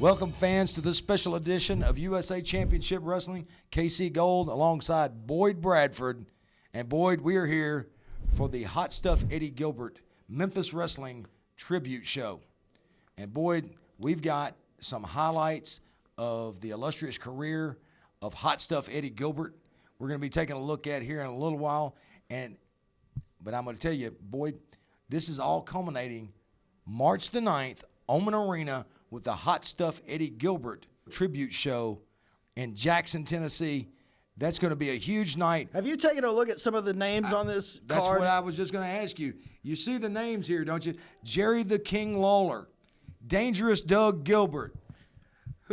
Welcome, fans, to this special edition of USA Championship Wrestling. KC Gold alongside Boyd Bradford. And Boyd, we are here for the Hot Stuff Eddie Gilbert Memphis Wrestling Tribute Show. And Boyd, we've got some highlights of the illustrious career of Hot Stuff Eddie Gilbert. We're going to be taking a look at here in a little while. But I'm going to tell you, Boyd, this is all culminating March the 9th, Oman Arena, with the Hot Stuff Eddie Gilbert Tribute Show in Jackson, Tennessee. That's going to be a huge night. Have you taken a look at some of the names on this card? That's what I was just going to ask you. You see the names here, don't you? Jerry the King Lawler, Dangerous Doug Gilbert.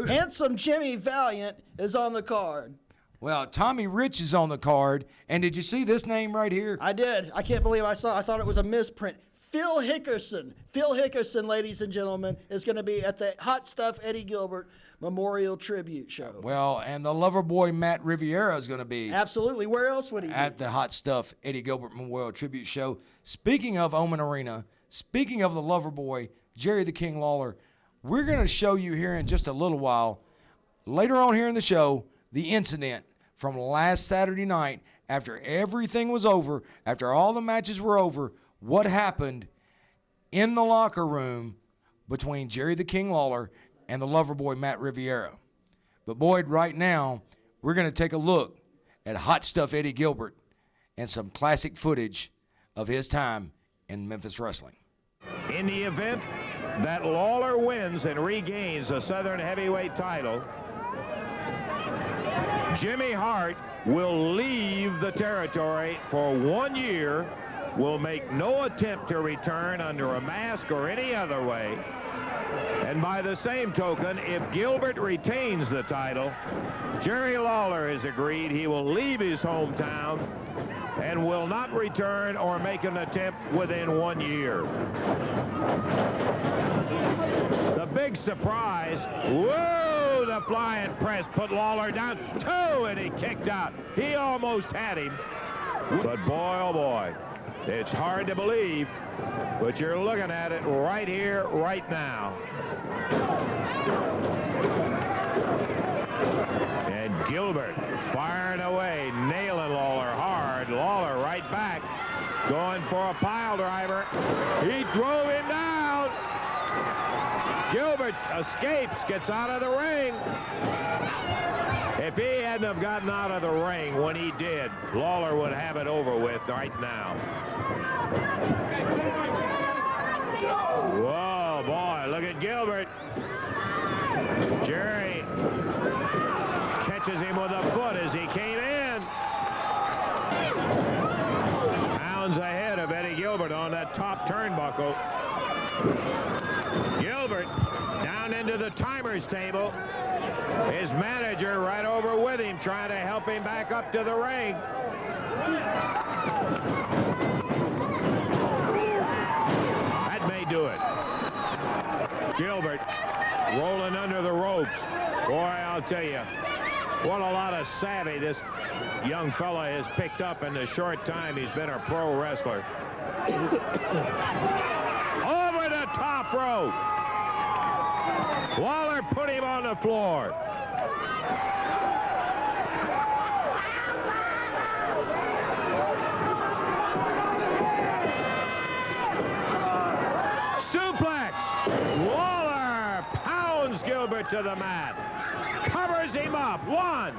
Handsome Jimmy Valiant is on the card. Well, Tommy Rich is on the card. And did you see this name right here? I did. I can't believe I saw it. I thought it was a misprint. Phil Hickerson, ladies and gentlemen, is going to be at the Hot Stuff Eddie Gilbert Memorial Tribute Show. Well, and the lover boy Matt Riviera is going to be. Absolutely. Where else would he be? At the Hot Stuff Eddie Gilbert Memorial Tribute Show. Speaking of Oman Arena, speaking of the lover boy, Jerry the King Lawler, we're going to show you here in just a little while, later on here in the show, the incident from last Saturday night after everything was over, after all the matches were over, what happened in the locker room between Jerry the King Lawler and the lover boy Matt Riviera. But Boyd, right now, we're going to take a look at Hot Stuff Eddie Gilbert and some classic footage of his time in Memphis wrestling. In the event that Lawler wins and regains the Southern Heavyweight title, Jimmy Hart will leave the territory for 1 year, will make no attempt to return under a mask or any other way. And by the same token, if Gilbert retains the title, Jerry Lawler has agreed he will leave his hometown and will not return or make an attempt within 1 year. The big surprise, whoa, the flying press put Lawler down, 2, and he kicked out. He almost had him, but boy, oh boy, it's hard to believe, but you're looking at it right here, right now. And Gilbert firing away, nailing Lawler hard. Lawler right back, going for a pile driver. He drove him down. Gilbert escapes, gets out of the ring. If he hadn't have gotten out of the ring when he did, Lawler would have it over with right now. Whoa, boy, look at Gilbert. Jerry catches him with a foot as he came in. Pounds ahead of Eddie Gilbert on that top turnbuckle. Gilbert down into the timer's table. His manager right over with him, trying to help him back up to the ring. That may do it. Gilbert rolling under the ropes. Boy, I'll tell you, what a lot of savvy this young fella has picked up in the short time he's been a pro wrestler. Over the top rope. Lawler put him on the floor. Suplex. Lawler pounds Gilbert to the mat. Covers him up. 1,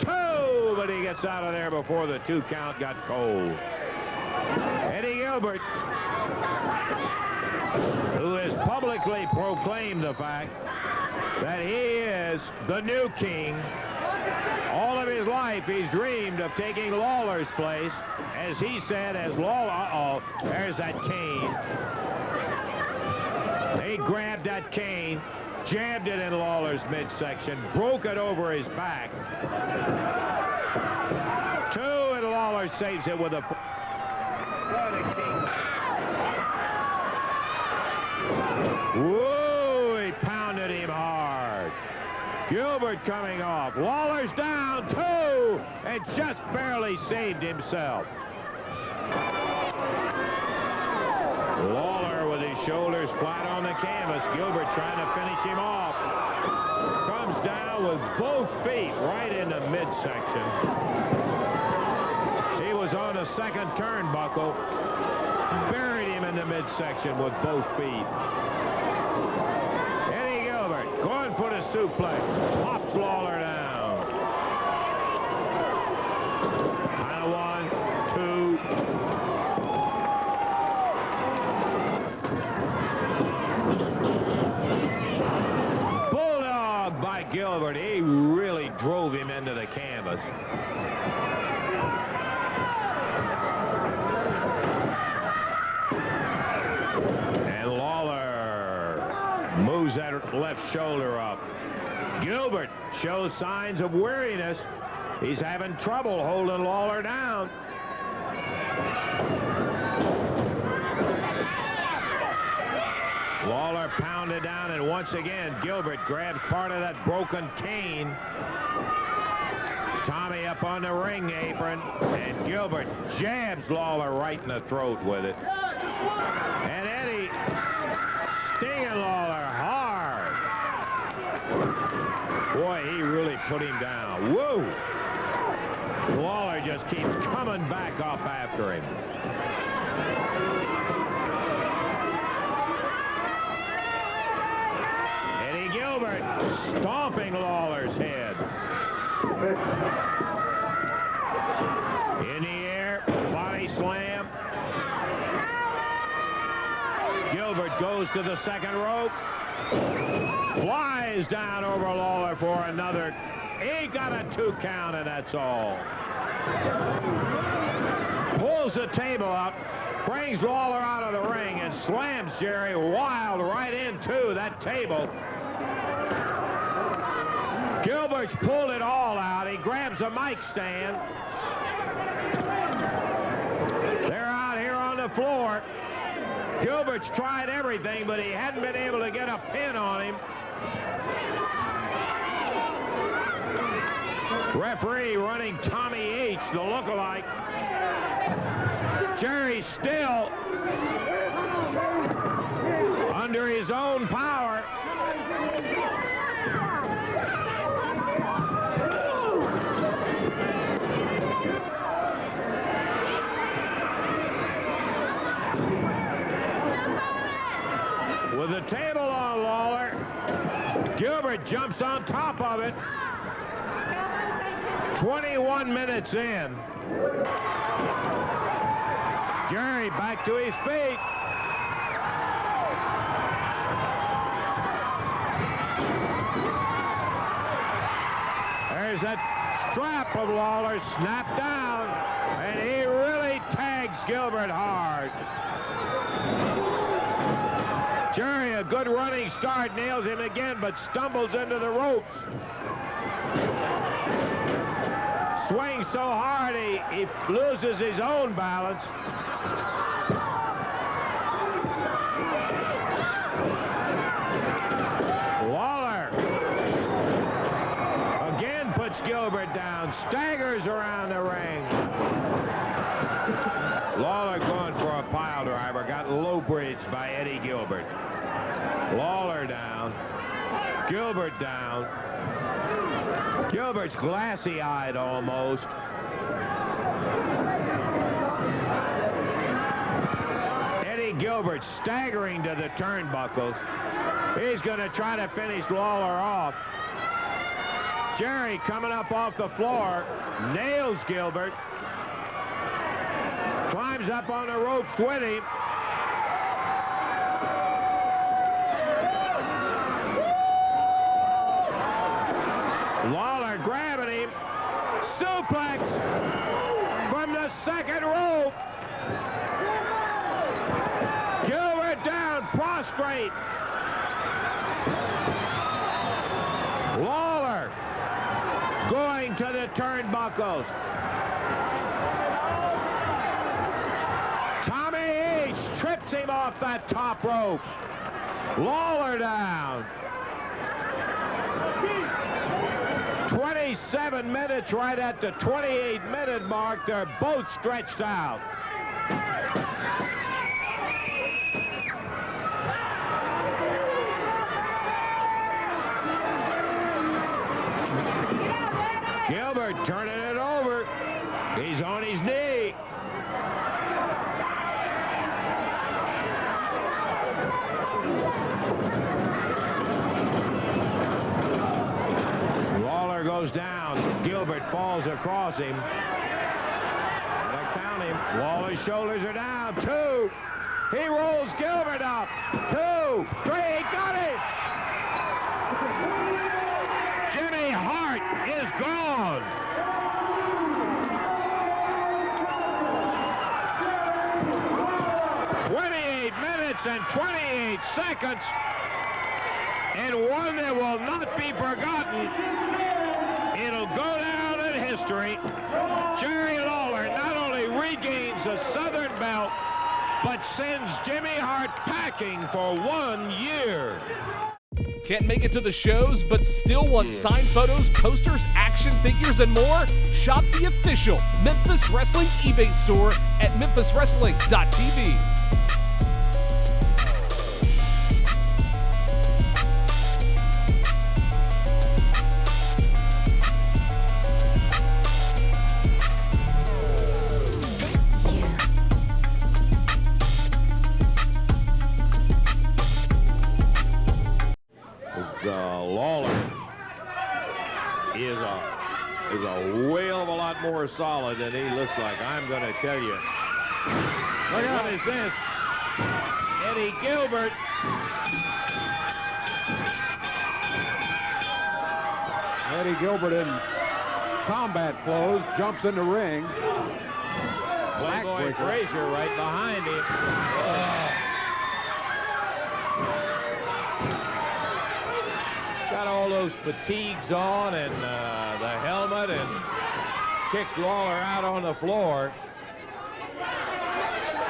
2, but he gets out of there before the 2 count got cold. Eddie Gilbert, who has publicly proclaimed the fact that he is the new king. All of his life, he's dreamed of taking Lawler's place. As he said, as Lawler, uh-oh, there's that cane. He grabbed that cane, jabbed it in Lawler's midsection, broke it over his back. 2, and Lawler saves it with a... Whoa, he pounded him hard. Gilbert coming off. Lawler's down, 2, and just barely saved himself. Lawler with his shoulders flat on the canvas. Gilbert trying to finish him off. Comes down with both feet right in the midsection. He was on the second turnbuckle. Buried him in the midsection with both feet. Eddie Gilbert going for the suplex. Pops Lawler down. Kind of 1, 2. Bulldog by Gilbert. He really drove him into the canvas. Moves that left shoulder up. Gilbert shows signs of weariness. He's having trouble holding Lawler down. Lawler pounded down, and once again, Gilbert grabs part of that broken cane. Tommy up on the ring apron, and Gilbert jabs Lawler right in the throat with it. And Eddie stinging Lawler hard. Boy, he really put him down. Whoa! Lawler just keeps coming back up after him. Eddie Gilbert stomping Lawler's head. In the air, body slam. Gilbert goes to the second rope. Flies down over Lawler for another. He got a 2 count, and that's all. Pulls the table up, brings Lawler out of the ring, and slams Jerry Wild right into that table. Gilbert's pulled it all out. He grabs a mic stand. They're out here on the floor. Gilbert's tried everything, but he hadn't been able to get a pin on him. Referee running Tommy H., the lookalike. Jerry still under his own power. With the table on Lawler, Gilbert jumps on top of it. 21 minutes in. Jerry back to his feet. There's that strap of Lawler snapped down, and he really tags Gilbert hard. Jerry, a good running start, nails him again, but stumbles into the ropes. Swings so hard, he loses his own balance. Lawler again puts Gilbert down, staggers around the ring. Lawler going for a pile driver, got low bridged by Eddie Gilbert. Lawler down, Gilbert down. Gilbert's glassy-eyed almost. Eddie Gilbert staggering to the turnbuckles. He's going to try to finish Lawler off. Jerry coming up off the floor, nails Gilbert. Climbs up on the ropes with him. Lawler grabbing him. Suplex from the second rope. Gilbert down, prostrate. Lawler going to the turnbuckles. Tommy H. trips him off that top rope. Lawler down. 27 minutes, right at the 28-minute mark. They're both stretched out. Gilbert turning it over. He's on his knee. Lawler goes down. Gilbert falls across him. They count him. Lawler's shoulders are down. 2. He rolls Gilbert up. 2, 3. Got it. Jimmy Hart is gone. And 28 seconds, and one that will not be forgotten. It'll go down in history. Jerry Lawler not only regains the Southern belt, but sends Jimmy Hart packing for 1 year. Can't make it to the shows, but still want signed photos, posters, action figures, and more? Shop the official Memphis Wrestling eBay store at memphiswrestling.tv. Lawler is a whale of a lot more solid than he looks like. I'm going to tell you. What is this? Eddie Gilbert. Eddie Gilbert in combat clothes jumps in the ring. Playboy Frazier right behind him. Got all those fatigues on and the helmet, and kicks Lawler out on the floor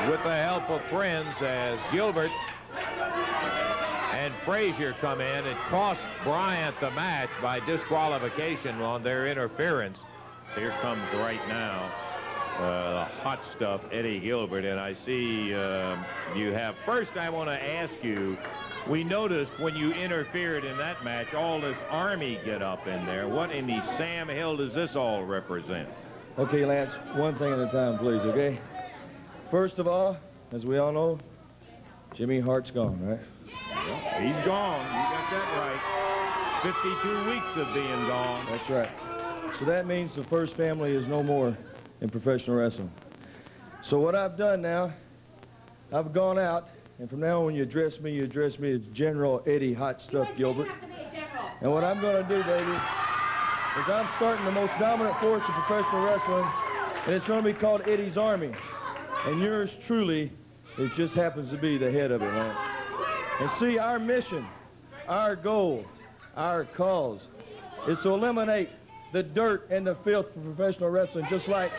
with the help of friends as Gilbert and Frazier come in. It cost Bryant the match by disqualification on their interference. Here comes right now the hot stuff, Eddie Gilbert, and I see you have. First, I want to ask you, we noticed when you interfered in that match, all this Army get up in there. What in the Sam Hill does this all represent? Okay, Lance, one thing at a time, please, okay? First of all, as we all know, Jimmy Hart's gone, right? Well, he's gone. You got that right. 52 weeks of being gone. That's right. So that means the First family is no more in professional wrestling. So what I've done now, I've gone out, and from now on when you address me as General Eddie Hot Stuff Gilbert. And what I'm going to do, baby, is I'm starting the most dominant force in professional wrestling, and it's going to be called Eddie's Army. And yours truly, it just happens to be the head of it, Lance. And see, our mission, our goal, our cause is to eliminate the dirt and the filth from professional wrestling, just like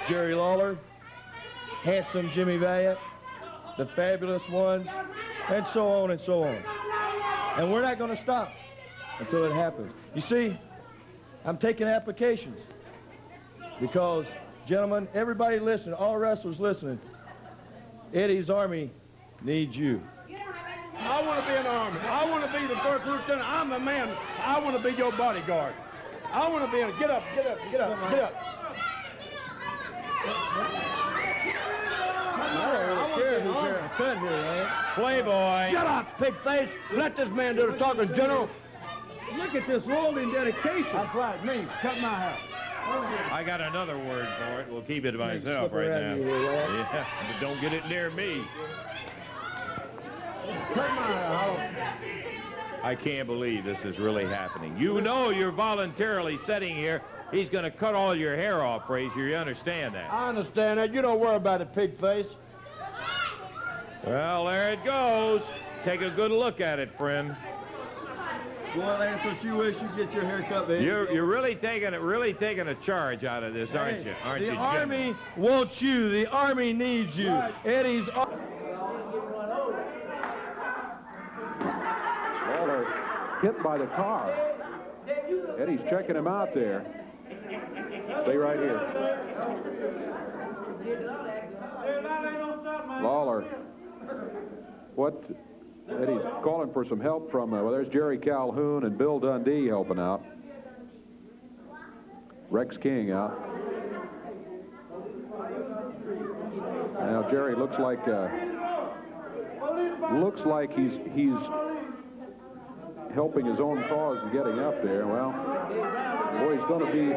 Jerry Lawler, handsome Jimmy Valiant, the fabulous ones, and so on and so on. And we're not going to stop until it happens. You see, I'm taking applications because, gentlemen, everybody listening, all wrestlers listening, Eddie's Army needs you. I want to be in the Army. I want to be the first lieutenant. I'm the man. I want to be your bodyguard. I want to be in. Get up, get up, get up, get up. I don't really care who's wearing a cut here, man. Playboy. Shut up, pig face. Let this man do the talking, General. Look at this rolling dedication. That's right, me. Cut my hair. I got another word for it. We'll keep it to myself slip right around now. you here, lad. Yeah, but don't get it near me. Cut my hair. I can't believe this is really happening. You know you're voluntarily sitting here. He's going to cut all your hair off, Frazier. You understand that? I understand that. You don't worry about it, pig face. Well, there it goes. Take a good look at it, friend. Well, that's what you wish you'd get your hair cut, baby. You're really taking a charge out of this, aren't you? Aren't you, the Jim? Army wants you. The Army needs you. Right. Eddie's Army. Lawler hit by the car. Eddie's checking him out there. Stay right here. Lawler. What? Eddie's calling for some help from, well, there's Jerry Calhoun and Bill Dundee helping out. Rex King out. Now Jerry looks like he's helping his own cause and getting up there. Well, boy, he's going to be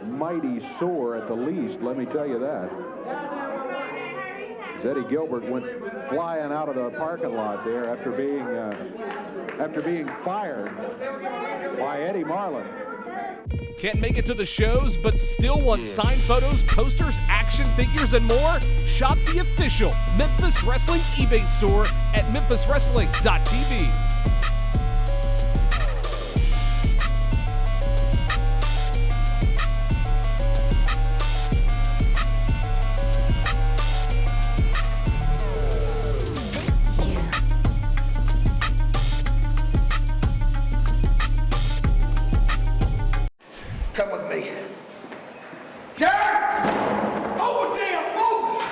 mighty sore at the least, let me tell you that. As Eddie Gilbert went flying out of the parking lot there after being fired by Eddie Marlin. Can't make it to the shows, but still want signed photos, posters, action figures, and more? Shop the official Memphis Wrestling eBay store at memphiswrestling.tv. Come with me. Jack! Over there! Move!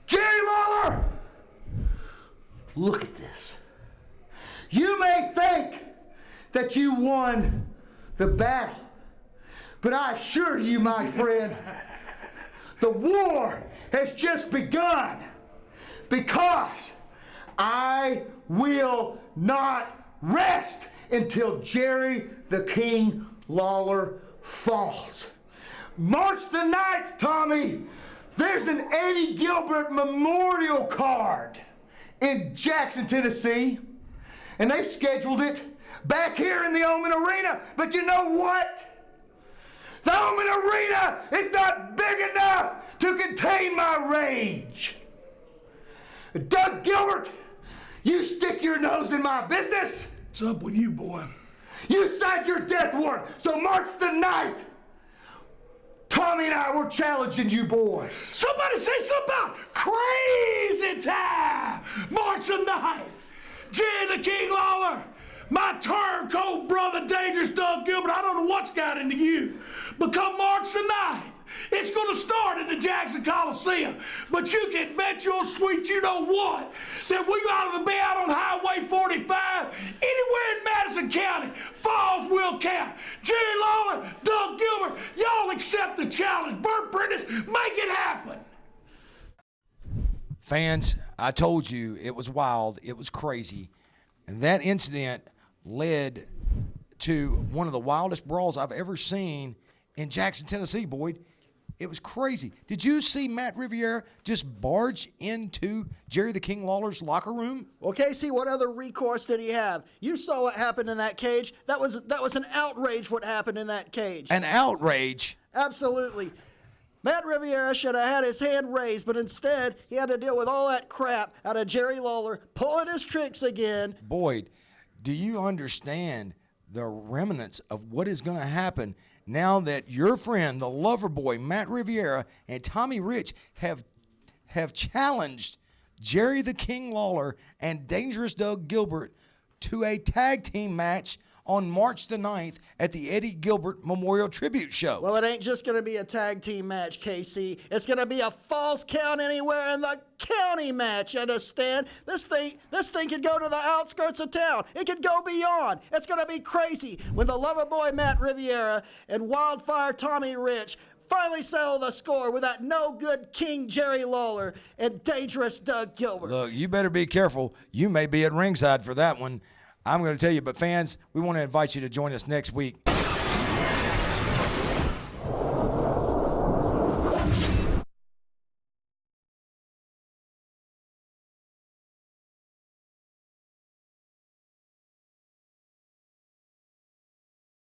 Jerry Lawler! Look at this. You may think that you won the battle, but I assure you, my friend, the war has just begun, because I will not rest until Jerry the King Lawler falls. March the 9th, Tommy, there's an Eddie Gilbert memorial card in Jackson, Tennessee, and they've scheduled it back here in the Omen Arena. But you know what? The Omen Arena is not big enough to contain my rage. Doug Gilbert, you stick your nose in my business. What's up with you, boy? You signed your death warrant, so March the 9th, Tommy and I were challenging you boys. Somebody say something about crazy time! March the 9th! Jerry the King Lawler, my turncoat brother, Dangerous Doug Gilbert, I don't know what's got into you, but come March the 9th, it's going to start in the Jackson Coliseum. But you can bet your sweet you know what, that we got to be out on Highway 45, anywhere in Madison County. Falls will count. Jerry Lawler, Doug Gilbert, y'all accept the challenge. Bert Prentice, make it happen. Fans, I told you it was wild, it was crazy, and that incident led to one of the wildest brawls I've ever seen in Jackson, Tennessee, Boyd. It was crazy. Did you see Matt Riviera just barge into Jerry the King Lawler's locker room? Well, Casey, what other recourse did he have? You saw what happened in that cage. That was an outrage what happened in that cage. An outrage? Absolutely. Matt Riviera should have had his hand raised, but instead he had to deal with all that crap out of Jerry Lawler pulling his tricks again. Boyd, do you understand the remnants of what is going to happen now that your friend, the lover boy, Matt Riviera, and Tommy Rich have challenged Jerry the King Lawler and Dangerous Doug Gilbert to a tag team match on March the 9th at the Eddie Gilbert Memorial Tribute Show. Well, it ain't just going to be a tag team match, KC. It's going to be a false count anywhere in the county match, you understand? This thing could go to the outskirts of town. It could go beyond. It's going to be crazy when the lover boy Matt Riviera and Wildfire Tommy Rich finally settle the score with that no-good King Jerry Lawler and dangerous Doug Gilbert. Look, you better be careful. You may be at ringside for that one. I'm going to tell you, but fans, we want to invite you to join us next week